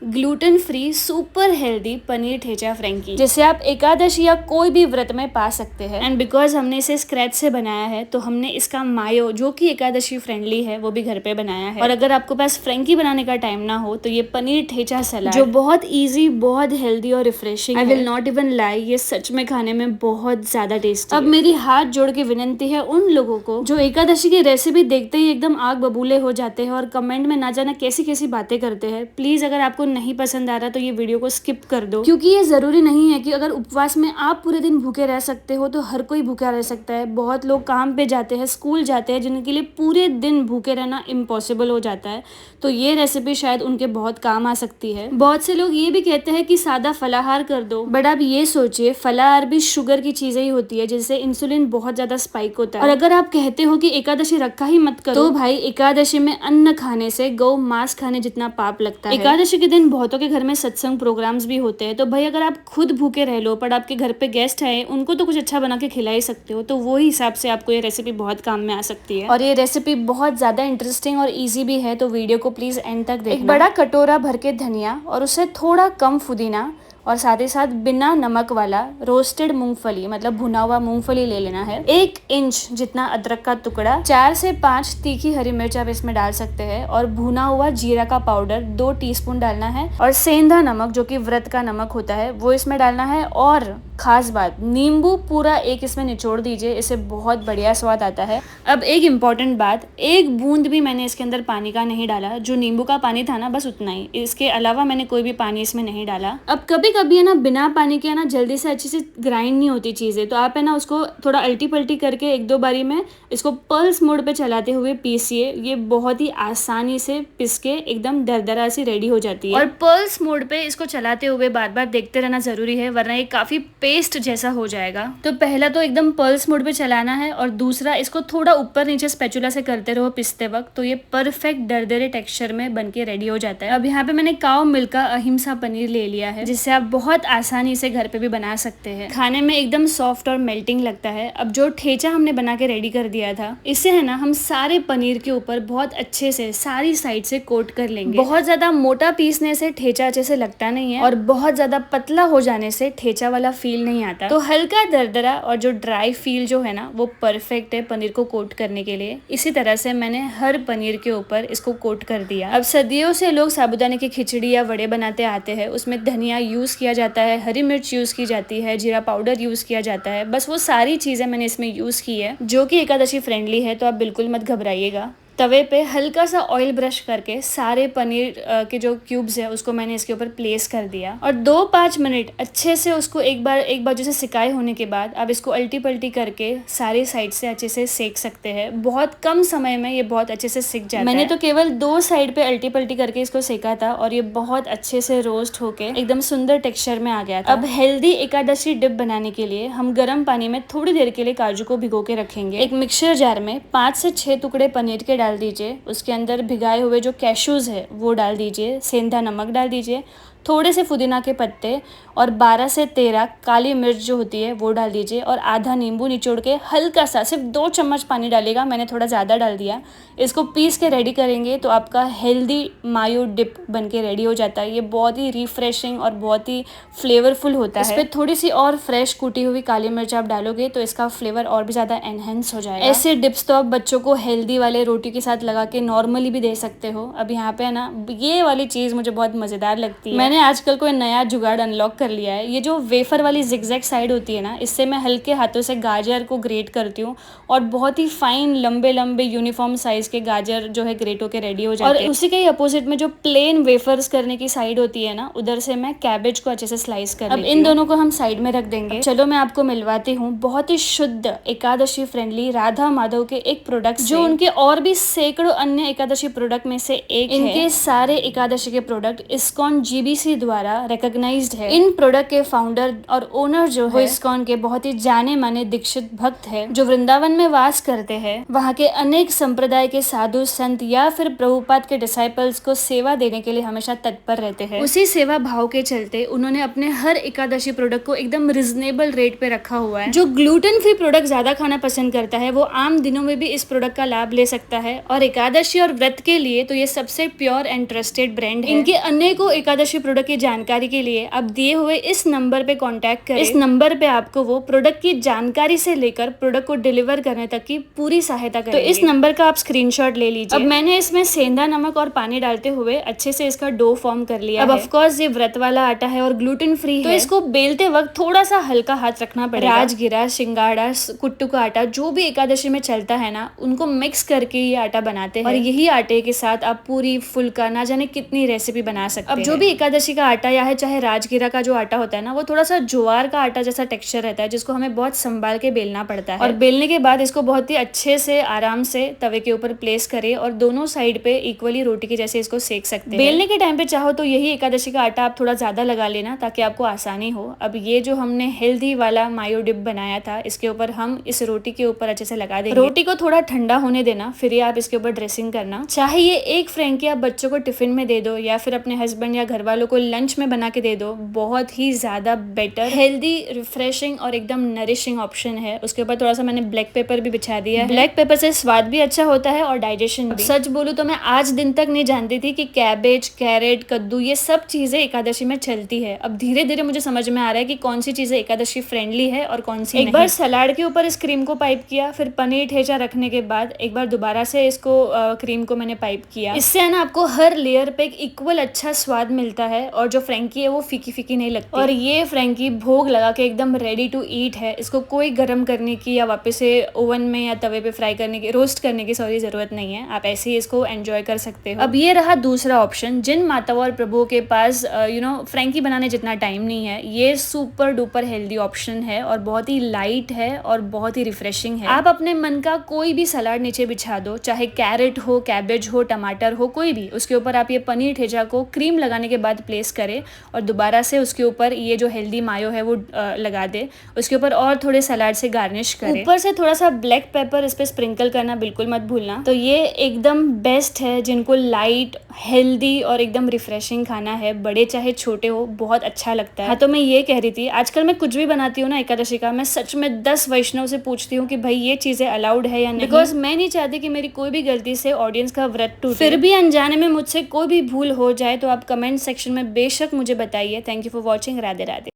Gluten free super healthy paneer thecha frankie, जिसे आप एकादशी या कोई भी व्रत में पा सकते हैं। एंड बिकॉज हमने इसे स्क्रैच से बनाया है तो हमने इसका मायो जो कि एकादशी फ्रेंडली है वो भी घर पे बनाया है। और अगर आपको पास फ्रेंकी बनाने का टाइम ना हो तो ये पनीर ठेचा सलाद जो बहुत ईजी, बहुत हेल्दी और refreshing, I will not even lie, ये सच में खाने में बहुत ज्यादा टेस्टी। अब मेरी हाथ जोड़ के विनंती है उन लोगों को जो एकादशी की रेसिपी देखते ही एकदम आग बबूले हो जाते हैं और कमेंट में ना जाना कैसी कैसी बातें करते हैं, प्लीज अगर आपको नहीं पसंद आ रहा तो ये वीडियो को स्किप कर दो, क्योंकि ये जरूरी नहीं है कि अगर उपवास में आप पूरे दिन भूखे रह सकते हो तो हर कोई भूखा रह सकता है। बहुत लोग काम पे जाते हैं, स्कूल जाते हैं, जिनके लिए पूरे दिन भूखे रहना इम्पॉसिबल हो जाता है, तो ये रेसिपी शायद उनके बहुत काम आ सकती है। बहुत से लोग ये भी कहते हैं कि सादा फलाहार कर दो, बट आप ये सोचिए फलाहार भी शुगर की चीजें ही होती है जिससे इंसुलिन बहुत ज्यादा स्पाइक होता है। और अगर आप कहते हो कि एकादशी रखा ही मत करो, तो भाई एकादशी में अन्न खाने से गौ मांस खाने जितना पाप लगता है। एकादशी के दिन बहुतों के घर में सत्संग प्रोग्राम्स भी होते हैं, तो भाई अगर आप खुद भूखे रह लो पर आपके घर पे गेस्ट आए, उनको तो कुछ अच्छा बना के खिला ही सकते हो, तो वो हिसाब से आपको ये रेसिपी बहुत काम में आ सकती है। और ये रेसिपी बहुत ज्यादा इंटरेस्टिंग और इजी भी है, तो वीडियो को प्लीज एंड तक देखना। एक बड़ा कटोरा भर के धनिया और उससे थोड़ा कम पुदीना और साथ ही साथ बिना नमक वाला रोस्टेड मूंगफली, मतलब भुना हुआ मूंगफली ले लेना है। 1 इंच जितना अदरक का टुकड़ा, 4 से 5 तीखी हरी मिर्च आप इसमें डाल सकते हैं, और भुना हुआ जीरा का पाउडर 2 टीस्पून डालना है, और सेंधा नमक जो कि व्रत का नमक होता है वो इसमें डालना है। और खास बात, नींबू पूरा एक इसमें निचोड़ दीजिए, इससे बहुत बढ़िया स्वाद आता है। अब एक इम्पॉर्टेंट बात, 1 बूंद भी मैंने इसके अंदर पानी का नहीं डाला, जो नींबू का पानी था ना बस उतना ही, इसके अलावा मैंने कोई भी पानी इसमें नहीं डाला। अब कभी है ना बिना पानी के है ना जल्दी से अच्छे से ग्राइंड नहीं होती चीजें, तो आप है ना उसको थोड़ा अल्टी पल्टी करके 1-2 बारी में इसको पल्स मोड पे चलाते हुए पीसिए। ये बहुत ही आसानी से पिस के एकदम दरदरा सी रेडी हो जाती है। और पल्स मोड पे इसको चलाते हुए बार बार देखते रहना जरूरी है, वरना ये काफी पेस्ट जैसा हो जाएगा। तो पहला तो एकदम पल्स मोड पे चलाना है, और दूसरा इसको थोड़ा ऊपर नीचे स्पैचुला से करते रहो पिसते वक्त, तो ये परफेक्ट दरदरे टेक्सचर में बनके रेडी हो जाता है। अब यहाँ पे मैंने काव मिल्क का अहिंसा पनीर ले लिया है, जिससे आप बहुत आसानी से घर पे भी बना सकते हैं। खाने में एकदम सॉफ्ट और मेल्टिंग लगता है। अब जो ठेचा हमने बना के रेडी कर दिया था, इसे है ना हम सारे पनीर के ऊपर बहुत अच्छे से सारी साइड से कोट कर लेंगे। बहुत ज्यादा मोटा पीसने से ठेचा अच्छे से लगता नहीं है, और बहुत ज्यादा पतला हो जाने से ठेचा वाला फील नहीं आता। तो हल्का दरदरा और जो ड्राई फील जो है ना वो परफेक्ट है पनीर को कोट करने के लिए। इसी तरह से मैंने हर पनीर के ऊपर इसको कोट कर दिया। अब सदियों से लोग साबूदाने की खिचड़ी या वड़े बनाते आते हैं, उसमें धनिया यूज किया जाता है, हरी मिर्च यूज की जाती है, जीरा पाउडर यूज किया जाता है, बस वो सारी चीजें मैंने इसमें यूज की है, जो कि एकादशी फ्रेंडली है, तो आप बिल्कुल मत घबराइएगा। तवे पे हल्का सा ऑयल ब्रश करके सारे पनीर के जो क्यूब्स है उसको मैंने इसके ऊपर प्लेस कर दिया, और 2-5 मिनट अच्छे से उसको एक बाजू से सिकाए होने के बाद आप इसको अल्टी पल्टी करके सारी साइड से अच्छे से सेक सकते हैं। बहुत कम समय में ये बहुत अच्छे से सिक जाता है। मैंने तो केवल 2 साइड पे अल्टी पल्टी करके इसको सेका था, और ये बहुत अच्छे से रोस्ट होके एकदम सुंदर टेक्सचर में आ गया था। अब हेल्दी एकादशी डिप बनाने के लिए हम गर्म पानी में थोड़ी देर के लिए काजू को भिगो के रखेंगे। एक मिक्सर जार में 5 से 6 टुकड़े पनीर के डाल दीजिए, उसके अंदर भिगाए हुए जो कैशूज है वो डाल दीजिए, सेंधा नमक डाल दीजिए, थोड़े से पुदीना के पत्ते, और 12 से 13 काली मिर्च जो होती है वो डाल दीजिए, और आधा नींबू निचोड़ के हल्का सा सिर्फ 2 चम्मच पानी डालेगा, मैंने थोड़ा ज़्यादा डाल दिया। इसको पीस के रेडी करेंगे तो आपका हेल्दी मायो डिप बन के रेडी हो जाता है। ये बहुत ही रिफ्रेशिंग और बहुत ही फ्लेवरफुल होता है। इस पर थोड़ी सी और फ्रेश कूटी हुई काली मिर्च आप डालोगे तो इसका फ्लेवर और भी ज़्यादा एनहेंस हो जाएगा। ऐसे डिप्स तो आप बच्चों को हेल्दी वाले रोटी के साथ लगा के नॉर्मली भी दे सकते हो। अब यहाँ पे है ना ये वाली चीज़ मुझे बहुत मज़ेदार लगती है। मैंने आजकल कोई नया जुगाड़ अनलॉक कर लिया है। ये जो वेफर वाली जिगजैग साइड होती है ना, इससे मैं हल्के हाथों से गाजर को ग्रेट करती हूँ, और बहुत ही फाइन लंबे लंबे यूनिफॉर्म साइज के गाजर जो है ग्रेट होके रेडी हो जाते हैं। और उसी के अपोजिट में जो प्लेन वेफर्स करने की साइड होती है ना, उधर से मैं कैबेज को अच्छे से स्लाइस कर लेती हूं। अब इन दोनों को हम साइड में रख देंगे। चलो मैं आपको मिलवाती हूँ बहुत ही शुद्ध एकादशी फ्रेंडली राधा माधव के एक प्रोडक्ट, जो उनके और भी सैकड़ों अन्य एकादशी प्रोडक्ट में से एक है। इनके सारे एकादशी के प्रोडक्ट इस्कॉन जीबीसी द्वारा रिकॉग्नाइज्ड है। इन प्रोडक्ट के फाउंडर और ओनर जो है इस्कॉन के बहुत ही जाने माने दीक्षित भक्त है, जो वृंदावन में वास करते हैं। वहाँ के अनेक संप्रदाय के साधु संत या फिर प्रभुपाद के डिसाइपल्स को सेवा देने के लिए हमेशा तत्पर रहते हैं। उसी सेवा भाव के चलते उन्होंने अपने हर एकादशी प्रोडक्ट को एकदम रिजनेबल रेट पे रखा हुआ है। जो ग्लूटेन फ्री प्रोडक्ट ज्यादा खाना पसंद करता है वो आम दिनों में भी इस प्रोडक्ट का लाभ ले सकता है। है और एकादशी और व्रत के लिए तो ये सबसे प्योर एंड ट्रस्टेड ब्रांड है। इनके अनेकों एकादशी प्रोडक्ट की जानकारी के लिए आप दिए हुए इस नंबर पे कांटेक्ट करें। इस नंबर पे आपको वो प्रोडक्ट की जानकारी से लेकर प्रोडक्ट को डिलीवर करने तक की पूरी सहायता करेंगे। तो इस नंबर का आप स्क्रीनशॉट ले लीजिए। अब मैंने इसमें सेंधा नमक और पानी डालते हुए अच्छे से इसका डो फॉर्म कर लिया। अब ऑफकोर्स ये व्रत वाला आटा है और ग्लूटेन फ्री है, तो इसको बेलते वक्त थोड़ा सा हल्का हाथ रखना पड़ेगा। राजगिरा, सिंगाड़ा, कुट्टू का आटा जो भी एकादशी में चलता है ना, उनको मिक्स करके ये आटा बनाते हैं और यही आटे के साथ आप पूरी, फुल्का, ना जाने कितनी रेसिपी बना सकते हैं। अब जो भी एकादशी का आटा या है चाहे राजगिरा का जो आटा होता है ना, वो थोड़ा सा ज्वार का आटा जैसा टेक्सचर रहता है, जिसको हमें बहुत संभाल के बेलना पड़ता है। और बेलने के बाद इसको बहुत ही अच्छे से आराम से तवे के ऊपर प्लेस करे और दोनों साइड पे इक्वली रोटी के जैसे इसको सेक सकते हैं। बेलने के टाइम पे चाहो तो यही एकादशी का आटा आप थोड़ा ज्यादा लगा लेना ताकि आपको आसानी हो। अब ये जो हमने हेल्दी वाला मायो डिप बनाया था, इसके ऊपर हम इस रोटी के ऊपर अच्छे से लगा देंगे। रोटी को थोड़ा ठंडा होने देना, फिर आप इसके ऊपर ड्रेसिंग करना। चाहे ये एक फ्रेंकी आप बच्चों को टिफिन में दे दो या फिर अपने हस्बैंड या घर वालों को लंच में बना के दे दो, बहुत ही ज्यादा बेटर, हेल्दी, रिफ्रेशिंग और एकदम नरिशिंग ऑप्शन है। उसके ऊपर थोड़ा सा मैंने ब्लैक पेपर भी बिछा दिया है। ब्लैक पेपर से स्वाद भी अच्छा होता है और डाइजेशन भी। सच बोलूं तो मैं आज दिन तक नहीं जानती थी कि कैबेज, कैरेट, कद्दू ये सब चीजें एकादशी में चलती है। अब धीरे धीरे मुझे समझ में आ रहा है कि कौन सी चीजें एकादशी फ्रेंडली है और कौन सी नहीं। एक बार सलाद के ऊपर इस क्रीम को पाइप किया, फिर पनीर ठेचा रखने के बाद एक बार दोबारा से इसको क्रीम को मैंने पाइप किया। इससे है ना आपको हर लेयर पे एक इक्वल अच्छा स्वाद मिलता है और जो फ्रेंकी है वो फीकी फीकी नहीं लगती। और ये फ्रेंकी भोग लगा के एकदम रेडी टू ईट है। इसको कोई गर्म करने की या वापस से ओवन में या तवे पे फ्राई करने की, रोस्ट करने की जरूरत नहीं है। आप ऐसे ही इसको एंजॉय कर सकते हो। अब ये रहा दूसरा ऑप्शन, जिन माताओं और प्रभुओं के पास फ्रेंकी बनाने जितना टाइम नहीं है, ये सुपर डुपर हेल्दी ऑप्शन है और बहुत ही लाइट है और बहुत ही रिफ्रेशिंग है। आप अपने मन का कोई भी सलाद नीचे बिछा दो, चाहे कैरेट हो, कैबेज हो, टमाटर हो, कोई भी, उसके ऊपर आप ये पनीर ठेचा को क्रीम लगाने के बाद प्लेस करें और दोबारा से उसके ऊपर ये जो हेल्दी मायो है वो लगा दे। उसके ऊपर और थोड़े सलाद से गार्निश करें। ऊपर से थोड़ा सा ब्लैक पेपर इस पे स्प्रिंकल करना बिल्कुल मत भूलना। तो ये एकदम बेस्ट है जिनको लाइट, हेल्दी और एकदम रिफ्रेशिंग खाना है, बड़े चाहे छोटे हो, बहुत अच्छा लगता है। हाँ, तो मैं ये कह रही थी, आजकल मैं कुछ भी बनाती हूँ ना एकादशी का, मैं सच में 10 वैष्णव से पूछती हूँ कि भाई ये चीजें अलाउड है या नहीं, बिकॉज मैं नहीं चाहती कि मेरी कोई भी गलती से ऑडियंस का व्रत टूटे। फिर भी अनजाने में मुझसे कोई भी भूल हो जाए तो आप कमेंट सेक्शन में बेशक मुझे बताइए। Thank you for watching. Radhe Radhe.